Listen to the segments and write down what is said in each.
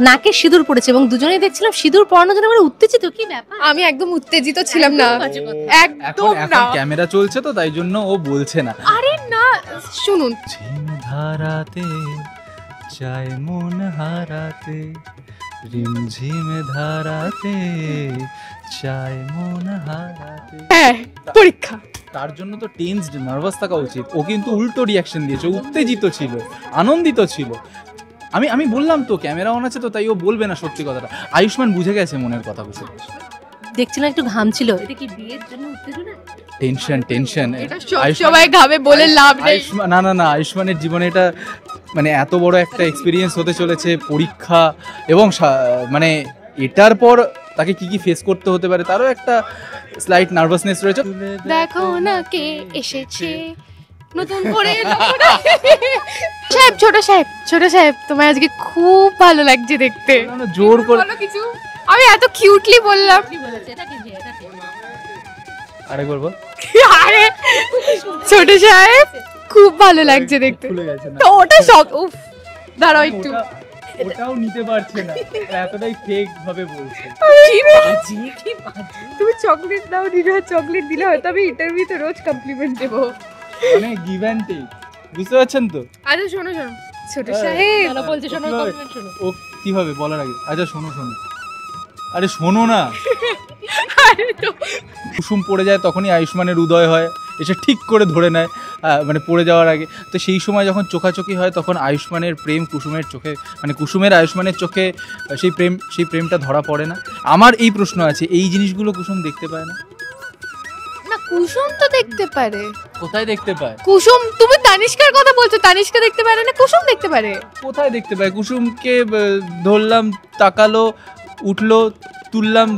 নাকে সিঁদুর পড়েছে এবং দুজনেই দেখছিলাম সিঁদুর পরানোর জন্য আমরা উত্তেজিত। কি ব্যাপার? আমি একদম উত্তেজিত ছিলাম না, একদম না। ক্যামেরা চলছে তো তাই জন্য ও বলছে না। আরে না, শুনুন। ধারাতে চাই মন হারাতে, রিমঝিমে ধারাতে চাই মন হারাতে। হ্যাঁ, পরীক্ষা। তার জন্য তো টেন্সড, নার্ভাস থাকা উচিত। ও কিন্তু উল্টো রিয়াকশন দিয়েছে, উত্তেজিত ছিল, আনন্দিত ছিল। আমি বললাম তো ক্যামেরা অন আছে তো তাই ও বলবে না সত্যি কথাটা। আয়ুষ্মান বুঝে গেছে মনের কথা বুঝে। দেখছিলাম একটু ঘামছিল। এটা কি বিয়ের জন্য উত্তেজনা? টেনশন। সবাই ঘামে বলে লাভ নেই। না আয়ুষ্মানের জীবনে এটা মানে এত বড় একটা এক্সপিরিয়েন্স হতে চলেছে, পরীক্ষা, এবং মানে এটার পর তাকে কি কি ফেস করতে হতে পারে তারও একটা স্লাইট নার্ভাসনেস রয়েছে। দেখো না কে এসেছে নতুন করে। সাহেব, ছোট সাহেব তোমার আজকে খুব ভালো লাগছে দেখতে। জোর করে কিছু আমি এত কিউটলি বললাম। আরেকবার বল। আরে ছোট সাহেব খুব ভালো লাগছে দেখতে। তো ওটা শখ। উফ, দাঁড়াও একটু। ওটাও নিতে পারছে না, এতটাই ফেক ভাবে বলছে। তুমি চকলেট দাও, দিদা চকলেট দিলে হয়তো আমি ইন্টারভিউতে রোজ কমপ্লিমেন্ট দেবো। মানে গিভ অ্যান্ড টেক, বুঝতে পারছেন তো? আচ্ছা শোনো ছোট সাহেব বলছে শোনো, কমপ্লিমেন্ট শোনো। ও কিভাবে বলার আগে আচ্ছা শোনো। আরে শোনো না। কুসুম পড়ে যায় তখনই আয়ুষ্মানের উদয় হয়, এসে ঠিক করে ধরে নেয় মানে পড়ে যাওয়ার আগে। তো সেই সময় যখন চোখাচোখি হয় তখন আয়ুষ্মানের প্রেম কুসুমের চোখে, মানে কুসুমের আয়ুষ্মানের চোখে সেই প্রেমটা ধরা পড়ে না। আমার এই প্রশ্ন আছে, এই জিনিসগুলো কুসুম দেখতে পায় না? না, কুসুম তো দেখতে পারে। কোথায় দেখতে পায়? কুসুম, তুমি তানিষ্কার কথা বলছো, তানিষ্কা দেখতে পারে না, কুসুম দেখতে পারে। কোথায় দেখতে পায়? কুসুমকে ধরলাম, তাকালো, উঠলো, তুললাম,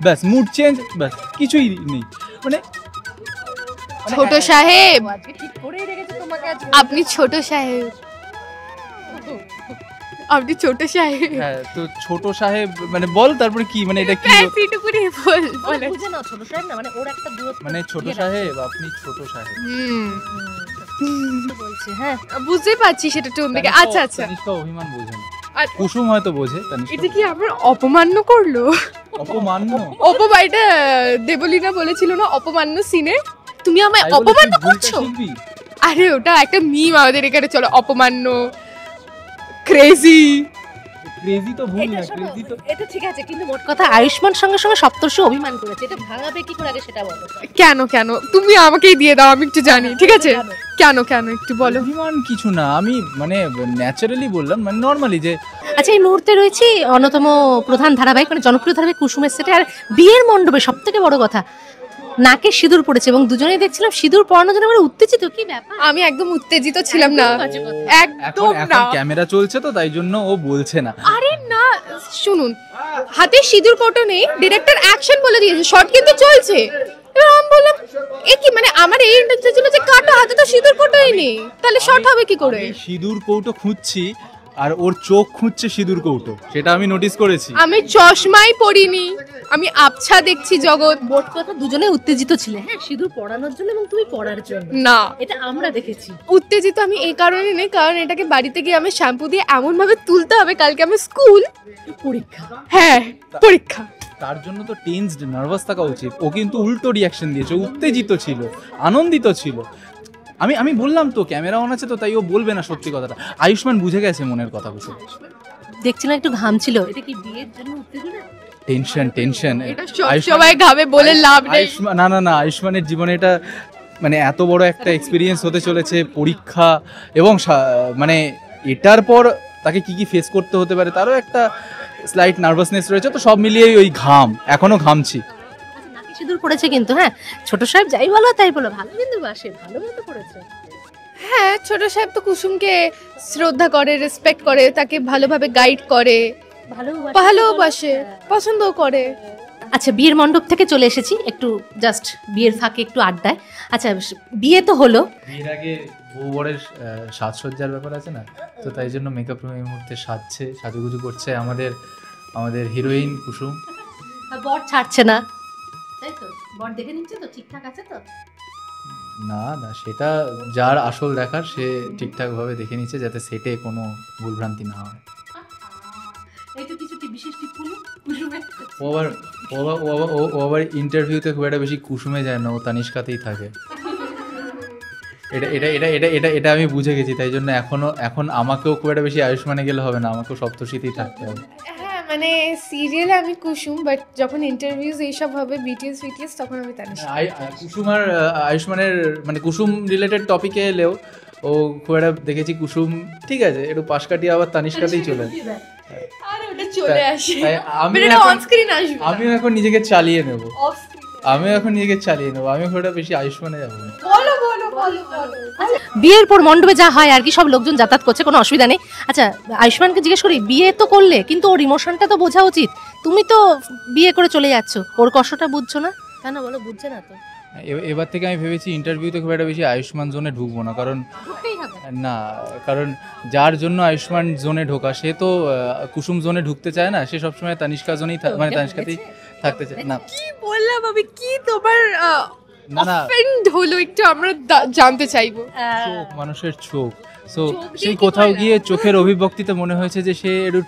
ব্যাস মুড চেঞ্জ, ব্যাস কিছুই নেই। মানে ছোট সাহেব, আপনি ছোট সাহেব, আপনি ছোট সাহেব। হ্যাঁ, তো ছোট সাহেব মানে বল তারপরে কি, মানে এটা কি এইটুকুনি বল। বুঝে নাও ছোট সাহেব না, মানে ওর একটা দূরত্ব, মানে ছোট সাহেব, আপনি ছোট সাহেব বলছে। হ্যাঁ বুঝতে পারছি সেটা টোন থেকে। আচ্ছা তানিষ্কা অভিমান বোঝে না, কুসুম হয়তো বোঝে। তানিষ্কা এটা কি আমার অপমান্য করলো? অপমান্য? এটা দেবলীনা বলেছিল না অপমান্য সিনে, তুমি আমায় অপমান্য করছো। আরে ওটা একটা মিম আমাদের এখানে চলো, অপমান্য, ক্রেজি তো ভুল না, ক্রেজি তো এটা ঠিক আছে, কিন্তু মোট কথা আয়ুষ্মান সঙ্গে সপ্তর্ষি অভিমান করেছে। এটা ভাঙাবে কি করে আগে সেটা বলো। কেন তুমি আমাকেই দিয়ে দাও, আমি একটু জানি। ঠিক আছে, কেন একটু বলো। অভিমান কিছু না, আমি মানে ন্যাচারালি বললাম, মানে নরমালি যে। আচ্ছা, এই মুহূর্তে রয়েছি অন্যতম প্রধান ধারাবাহিক, মানে জনপ্রিয় ধারাবাহিক কুসুমের সেটে, আর বিয়ের মণ্ডপে সব থেকে বড় কথা নাকে সিঁদুর পড়েছে এবং দুজনেই দেখছিলাম সিঁদুর পরানোর জন্য আমরা উত্তেজিত। কি ব্যাপার? আমি একদম উত্তেজিত ছিলাম না, একদম না। এখন ক্যামেরা চলছে তো তাই জন্য ও বলছে না। আরে না, শুনুন, হাতে সিঁদুর কোটো নেই, ডিরেক্টর অ্যাকশন বলে দিয়েছে, শর্ট কিন্তু চলছে। এবার আমি বললাম এ কি, মানে আমার এই ইন্টারেস্ট ছিল যে কাটো, হাতে তো সিঁদুর কোটোই নেই, তাহলে শর্ট হবে কি করে? সিঁদুর কৌটো খুঁজছি আর ওর চোখ খুঁজছে সিঁদুর কৌটো, সেটা আমি নোটিস করেছি। আমি চশমাই পরিনি, আমি আবছা দেখছি জগৎ। মোট কথা দুজনে উত্তেজিত ছিলে, হ্যাঁ, সিঁদুর পরানোর জন্য এবং তুমি পরার জন্য। না, এটা আমরা দেখেছি। উত্তেজিত আমি এই কারণে নেই, কারণ এটাকে বাড়িতে গিয়ে আমি শ্যাম্পু দিয়ে এমন ভাবে তুলতে হবে, কালকে আমার স্কুল পরীক্ষা। হ্যাঁ, পরীক্ষা। তার জন্য তো টেন্সড, নার্ভাস থাকা উচিত। ও কিন্তু উল্টো রিয়াকশন দিয়েছে, উত্তেজিত ছিল, আনন্দিত ছিল। আমি বললাম তো ক্যামেরা অন আছে তো তাই ও বলবে না সত্যি কথাটা। আয়ুষ্মান বুঝে গেছে মনের কথা বুঝে। দেখছিলাম একটু ঘামছিল। এটা কি বিয়ের জন্য উত্তেজনা? টেনশন। সবাই ঘামে বলে লাভ নেই। না আয়ুষ্মানের জীবনে এটা মানে এত বড় একটা এক্সপিরিয়েন্স হতে চলেছে, পরীক্ষা, এবং মানে এটার পর তাকে কি কি ফেস করতে হতে পারে তারও একটা স্লাইট নার্ভাসনেস রয়েছে। তো সব মিলিয়ে ওই এখনো ঘামছি। নাকি সিঁদুর পড়েছে কিন্তু, হ্যাঁ, ছোট সাহেব যাই বলো তাই বলো, ভালো কিন্তু বাসে, ভালো মতো পড়েছে। হ্যাঁ, ছোট সাহেব তো কুসুমকে শ্রদ্ধা করে, রেসপেক্ট করে, তাকে ভালোভাবে গাইড করে, ভালোবাসে, পছন্দও করে। আচ্ছা, বিয়ের মণ্ডপ থেকে চলে এসেছি একটু, জাস্ট বিয়ের ফাঁকে একটু আড্ডায়। আচ্ছা, বিয়ে তো হলো, বিয়ের আগে বউ বরের সাজসজ্জার ব্যাপার আছে না, তো তাই জন্য মেকআপ রুম এই মুহূর্তে সাজুগুজু করছে আমাদের হিরোইন কুসুম। বর ছাড়ছে না, তাই তো? বর দেখে নিচ্ছে তো, ঠিকঠাক আছে তো? না সেটা যার আসল দেখার সে ঠিকঠাক ভাবে দেখে নিচ্ছে, যাতে সেটে কোনো ভুলভ্রান্তি না হয়। এই তো কিছু বিশেষ টিপ্পনি কুসুমের। ও আবার ইন্টারভিউতে খুব একটা বেশি কুসুমে যায় না, ও তানিষ্কাতেই থাকে। এটা আমি বুঝে গেছি, তাই জন্য এখন আমাকেও খুব একটা বেশি আয়ুষ্মানে গেলে হবে না, আমাকেও সপ্তর্ষিতেই থাকতে হবে। হ্যাঁ মানে সিরিয়ালে আমি কুসুম, বাট যখন ইন্টারভিউজ এইসব হবে বিটিএস তখন আমি তানিষ্কা। কুসুম আর আয়ুষ্মানের মানে কুসুম রিলেটেড টপিকে এলেও ও খুব একটা দেখেছি কুসুম ঠিক আছে একটু পাশ কাটিয়ে আবার তানিষ্কাতেই চলে যায়। আরে ওটা চলে আসে, তাই অন স্ক্রিন আসবে। আমিও এখন নিজেকে চালিয়ে নেব, আমি খুব একটা বেশি আয়ুষ্মানে যাবো না। বলো। বিয়ের পর মণ্ডপে যা হয় আর কি, সব লোকজন যাতায়াত করছে, কোনো অসুবিধা নেই। আচ্ছা আয়ুষ্মানকে জিজ্ঞেস করি, বিয়ে তো করলে কিন্তু ওর ইমোশনটা তো বোঝা উচিত, তুমি তো বিয়ে করে চলে যাচ্ছ, ওর কষ্টটা বুঝছো না কেন বলো? বুঝছে না তো। এবার থেকে আমি ভেবেছি ইন্টারভিউতে খুব একটা বেশি আয়ুষ্মান জোনে ঢুকবো না, কারণ কারণ যার জন্য আয়ুষ্মান জোনে ঢোকা সে তো কুসুম জোনে ঢুকতে চায় না, সে সবসময় তানিষ্কা জোনেই মানে তানিষ্কাতেই থাকতে চায় না। কি বললাম আমি, কি তোমার না অফেন্ড হলো একটু, আমরা জানতে চাইবো। চোখ, মানুষের চোখ, সো সেই কোথাও গিয়ে চোখের অভিব্যক্তিতে মনে হয়েছে যে সে একটু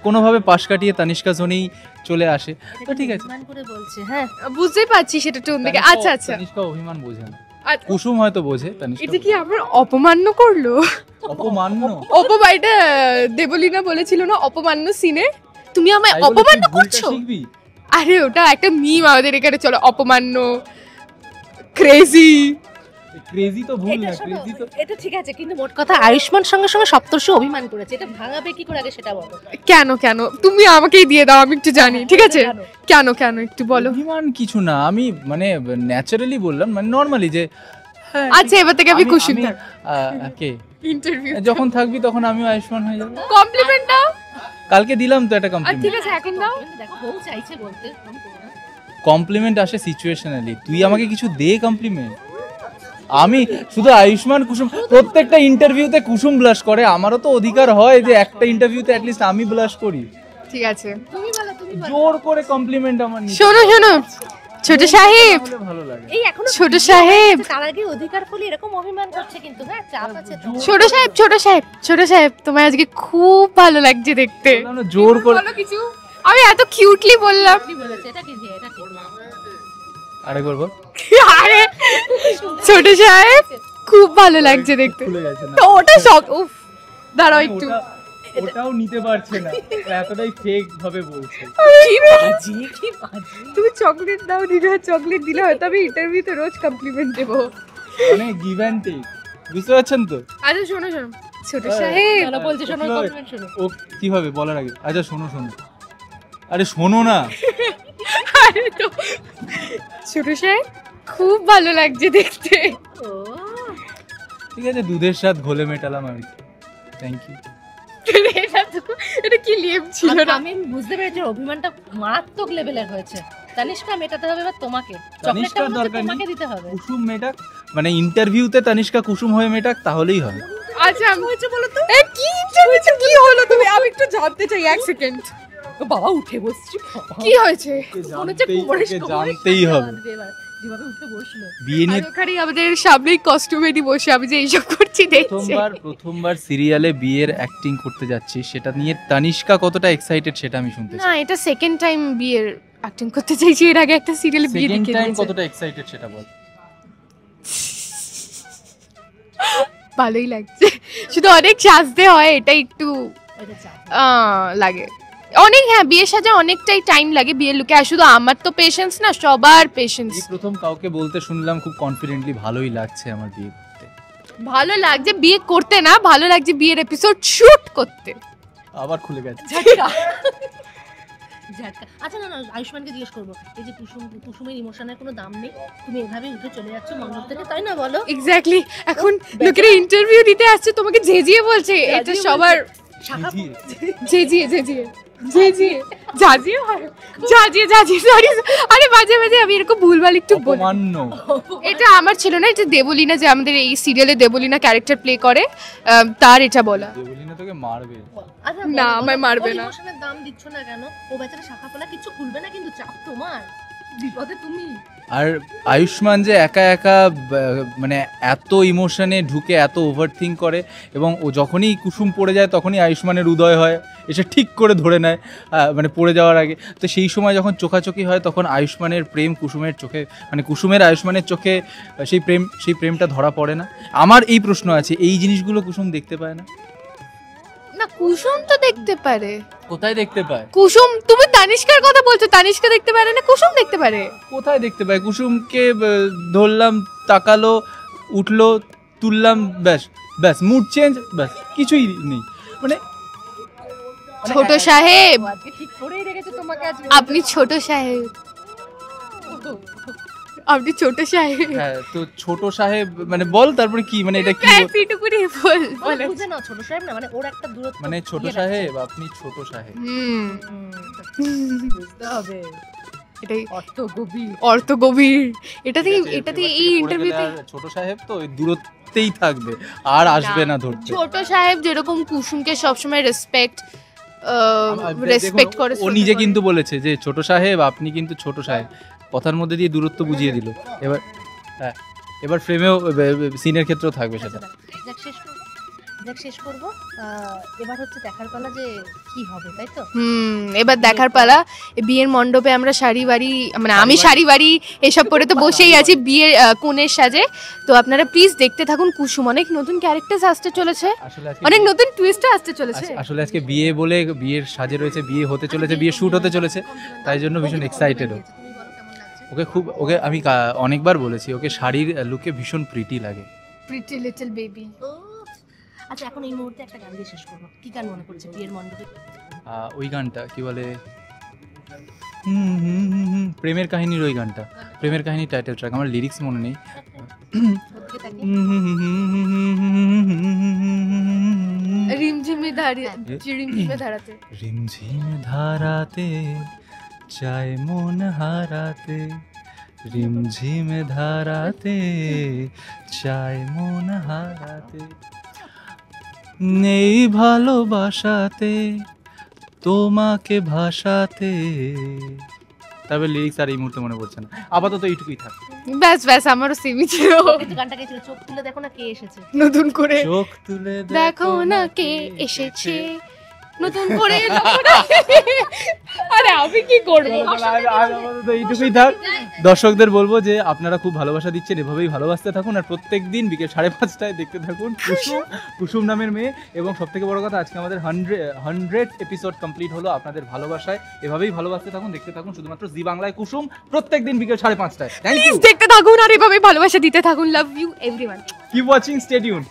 কোনোভাবে পাশ কাটিয়ে তানিষ্কা জোনেই চলে আসে, তো ঠিক আছে বলছে। হ্যাঁ বুঝতেই পারছি সেটা টোন থেকে। আচ্ছা তানিষ্কা অভিমান বোঝে না, কুসুম হয়তো বোঝে, তানিষ্কা এটা কি আমার অপমান্য করলো? অপমান্য? এটা দেবলীনা বলেছিল না অপমান্য সিনে, তুমি আমায় অপমান্য করছো। আরে ওটা একটা মিম আমাদের এখানে চলো, অপমান্য ক্রেজি তো ভুল না, ক্রেজি তো এটা ঠিক আছে, কিন্তু মোট কথা আয়ুষ্মান সঙ্গে সঙ্গে সপ্তর্ষি অভিমান করেছে, এটা ভাঙাবে কি করে আগে সেটা বলো। কেন তুমি আমাকেই দিয়ে দাও, আমি একটু জানি। ঠিক আছে কেন একটু বলো। অভিমান কিছু না, আমি মানে ন্যাচারালি বললাম, মানে নরমালি যে আচ্ছা এবার থেকে আমি খুশি থাক। কে ইন্টারভিউ যখন থাকবি তখন আমিও আয়ুষ্মান হয়ে যাব। কমপ্লিমেন্ট দাও, কালকে দিলাম তো একটা ঠিক কমপ্লিমেন্ট। আছে এখন দাও। দেখো বউ চাইছে বলতে, কমপ্লিমেন্ট আসে সিচুয়েশনালি, তুই আমাকে কিছু দে কমপ্লিমেন্ট। আমি শুধু আয়ুষ্মান কুসুম প্রত্যেকটা ইন্টারভিউতে কুসুম ব্লাশ করে, আমারও তো অধিকার হয় যে একটা ইন্টারভিউতে অ্যাট লিস্ট আমি ব্লাশ করি। ঠিক আছে জোর করে কমপ্লিমেন্ট আমার নিতে শোনো ছোট সাহেব, ভালো লাগে। এই এখনো ছোট সাহেব তার আগে অধিকার ফলে এরকম অভিমান করছে, কিন্তু হ্যাঁ চাপ আছে তো। ছোট সাহেব তোমায় আজকে খুব ভালো লাগছে দেখতে। জোর করে বলো কিছু, আমি এত কিউটলি বললাম। কি বলেছে এটা? কি দিয়ে এটা কি? আরেকবার বল। আরে ছোট সাহেব খুব ভালো লাগছে দেখতে। খুলে গেছে না তো ওটা শখ। উফ দাঁড়াও একটু, ওটাও নিতে পারছে না, এতটাই ফেক ভাবে বলছে। তুমি চকলেট দাও, চকলেট দিলে হয়তো আমি ইন্টারভিউতে রোজ কমপ্লিমেন্ট দেবো। মানে গিভ অ্যান্ড টেক, বুঝতে পারছেন তো? আচ্ছা শোনো ছোট সাহেব বলছে শোনো, কমপ্লিমেন্ট শোনো। ও কিভাবে বলার আগে আচ্ছা শোনো, আরে শোনো না। আরে তো ছোট সাহেব খুব ভালো লাগছে দেখতে। ঠিক আছে, দুধের স্বাদ ঘোলে মেটালাম আমি। Thank you. এটা কি লেম ছিল না? আমি বুঝতে পেরেছি অভিমানটা মারাত্মক লেভেলের হয়েছে। তানিষ্কা মেটাতে হবে এবার তোমাকে, চকলেটটা তোমাকে দিতে হবে। কুসুম মেটাক, মানে ইন্টারভিউতে তানিষ্কা কুসুম হয়ে মেটাক, তাহলেই হবে। আচ্ছা হয়েছে বলো তো, কি ইন্টারভিউ কি হলো তুমি? আমি একটু জানতে চাই, এক সেকেন্ড। বাবা উঠে বসছি, কি হয়েছে? জানতেই হবে। যেভাবে উঠে বসলো বিয়ে নিয়ে ওখানে আমাদের সামনেই কস্টিউমেরই বসে আমি যে এইসব করছি দেখছি। প্রথমবার সিরিয়ালে বিয়ের অ্যাক্টিং করতে যাচ্ছি, সেটা নিয়ে তানিষ্কা কতটা এক্সাইটেড সেটা আমি শুনতে চাই। না এটা সেকেন্ড টাইম বিয়ের অ্যাক্টিং করতে চাইছি, এর আগে একটা সিরিয়ালে বিয়ে সেকেন্ড দেখে টাইম নিয়েছি। কতটা এক্সাইটেড সেটা বল। ভালোই লাগছে, শুধু অনেক সাজতে হয়, এটা একটু লাগে অনেক। হ্যাঁ বিয়ের সাজে অনেকটাই টাইম লাগে বিয়ের লুকে, আর শুধু আমার তো পেশেন্স না, সবার পেশেন্স। প্রথম কাউকে বলতে শুনলাম খুব কনফিডেন্টলি ভালোই লাগছে আমার বিয়ে করতে। ভালো লাগছে বিয়ে করতে না, ভালো লাগছে বিয়ের এপিসোড শুট করতে। আবার খুলে গেছে। আচ্ছা না আয়ুষ্মানকে জিজ্ঞেস করবো, এই যে কুসুমের ইমোশনের কোনো দাম নেই, তুমি এভাবে উঠে চলে যাচ্ছ মণ্ডপ থেকে, তাই না বলো? এক্স্যাক্টলি, এখন লোকেরা ইন্টারভিউ দিতে আসছে তোমাকে জেজিয়ে বলছে, এটা সবার আরে মাঝে মাঝে আমি এরকম ভুলভাল একটু বলি। এটা আমার ছিল না, এটা দেবলীনা যে আমাদের এই সিরিয়ালে দেবলীনা ক্যারেক্টার প্লে করে, তার এটা বলা। দেবলীনা তোকে মারবে না, আমায় মারবে না। ইমোশনের দাম দিচ্ছ না কেন? ও বেচারা শাখা ফলা কিছু খুলবে না, কিন্তু চাপ তোমার। বিপদে তুমি। আর আয়ুষ্মান যে একা একা মানে এত ইমোশনে ঢুকে এত ওভারথিঙ্ক করে, এবং ও যখনই কুসুম পড়ে যায় তখনই আয়ুষ্মানের উদয় হয়, এসে ঠিক করে ধরে নেয় মানে পড়ে যাওয়ার আগে। তো সেই সময় যখন চোখাচোখি হয় তখন আয়ুষ্মানের প্রেম কুসুমের চোখে, মানে কুসুমের আয়ুষ্মানের চোখে সেই প্রেমটা ধরা পড়ে না। আমার এই প্রশ্ন আছে, এই জিনিসগুলো কুসুম দেখতে পায় না? না, কুসুম তো দেখতে পারে। কোথায় দেখতে পায়? কুসুম, তুমি তানিষ্কার কথা বলছো, তানিষ্কা দেখতে পারে না, কুসুম দেখতে পারে। কোথায় দেখতে পায়? কুসুমকে ধরলাম, তাকালো, উঠলো, তুললাম, ব্যাস ব্যাস মুড চেঞ্জ, ব্যাস কিছুই নেই। মানে ছোট সাহেব, আজকে ঠিক করেই রেখেছে তোমাকে আজকে। আপনি ছোট সাহেব, আপনি ছোট সাহেব। হ্যাঁ, তো ছোট সাহেব মানে বল, তারপরে কি মানে এটা কি পিটুকুরি বল বলে বুঝে নাও, ছোট সাহেব না মানে ওর একটা দূরত্ব, মানে ছোট সাহেব, আপনি ছোট সাহেব। বুঝতে হবে এটাই অর্থ গভীর। এটা থেকে এই ইন্টারভিউতে ছোট সাহেব তো ওই দূরত্বেই থাকবে, আর আসবে না ধরতে। ছোট সাহেব যেরকম কুসুমকে সবসময় রেসপেক্ট করে, ও নিজে কিন্তু বলেছে যে ছোট সাহেব, আপনি কিন্তু ছোট সাহেব, কথার মধ্যে দিয়ে দূরত্ব বুঝিয়ে দিল। হ্যাঁ, এবার ফ্রেমেও সিনের ক্ষেত্রেও থাকবে সেটা। শেষ করব। এবার হচ্ছে দেখার পালা যে কি হবে, তাই তো? এবার দেখার পালা। বিয়ের মণ্ডপে আমরা শাড়ি বাড়ি, মানে আমি শাড়ি বাড়ি এসব পরে তো বসেই আছি বিয়ের কনের সাজে। তো আপনারা প্লিজ দেখতে থাকুন। কুসুম অনেক নতুন ক্যারেক্টার আসতে চলেছে, অনেক নতুন টুইস্ট আসতে চলেছে। আসলে আজকে বিয়ে বলে বিয়ের সাজে রয়েছে, বিয়ে হতে চলেছে, বিয়ে শুট হতে চলেছে, তাই জন্য ভীষণ এক্সাইটেড। ওকে আমি অনেকবার বলেছি, ওকে শাড়ির লুকে ভীষণ প্রিটি লাগে। Pretty little baby. আচ্ছা, এখন এই মুহূর্তে একটা গান দিয়ে শেষ করবো। কি গান মনে পড়ছে বিয়ের মণ্ডপে? ওই গানটা কি বলে, প্রেমের কাহিনীর ওই গানটা, প্রেমের কাহিনী টাইটেল ট্র্যাক, আমার লিরিক্স মনে নেই। রিমঝিমে ধারাতে রিমঝিমে ধারাতে চায় মন হারাতে, রিমঝিমে ধারাতে চায় মন হারাতে, নেই ভালোবাসাতে তোমাকে ভাসাতে। তবে লিরিক্স আর এই মুহূর্তে মনে পড়ছে না, আপাতত এইটুকুই থাক। ব্যাস আমারও সেমই ছিল। গানটা কে ছিল? চোখ তুলে দেখো না কে এসেছে নতুন করে, চোখ তুলে দেখো না কে এসেছে নতুন করে। আরে আমি কি করব? এইটুকুই থাক। দর্শকদের বলবো যে আপনারা খুব ভালোবাসা দিচ্ছেন, এভাবেই ভালোবাসতে থাকুন, আর প্রত্যেকদিন বিকেল 5:30টায় দেখতে থাকুন কুসুম নামের মেয়ে। এবং সব থেকে বড় কথা, আজকে আমাদের 100 এপিসোড কমপ্লিট হলো আপনাদের ভালোবাসায়। এভাবেই ভালোবাসতে থাকুন, দেখতে থাকুন শুধুমাত্র জি বাংলায় কুসুম, প্রত্যেকদিন বিকেল 5:30টায়। থ্যাংক ইউ, দেখতে থাকুন আর এভাবেই ভালোবাসা দিতে থাকুন। Love you everyone. Keep watching, stay tuned.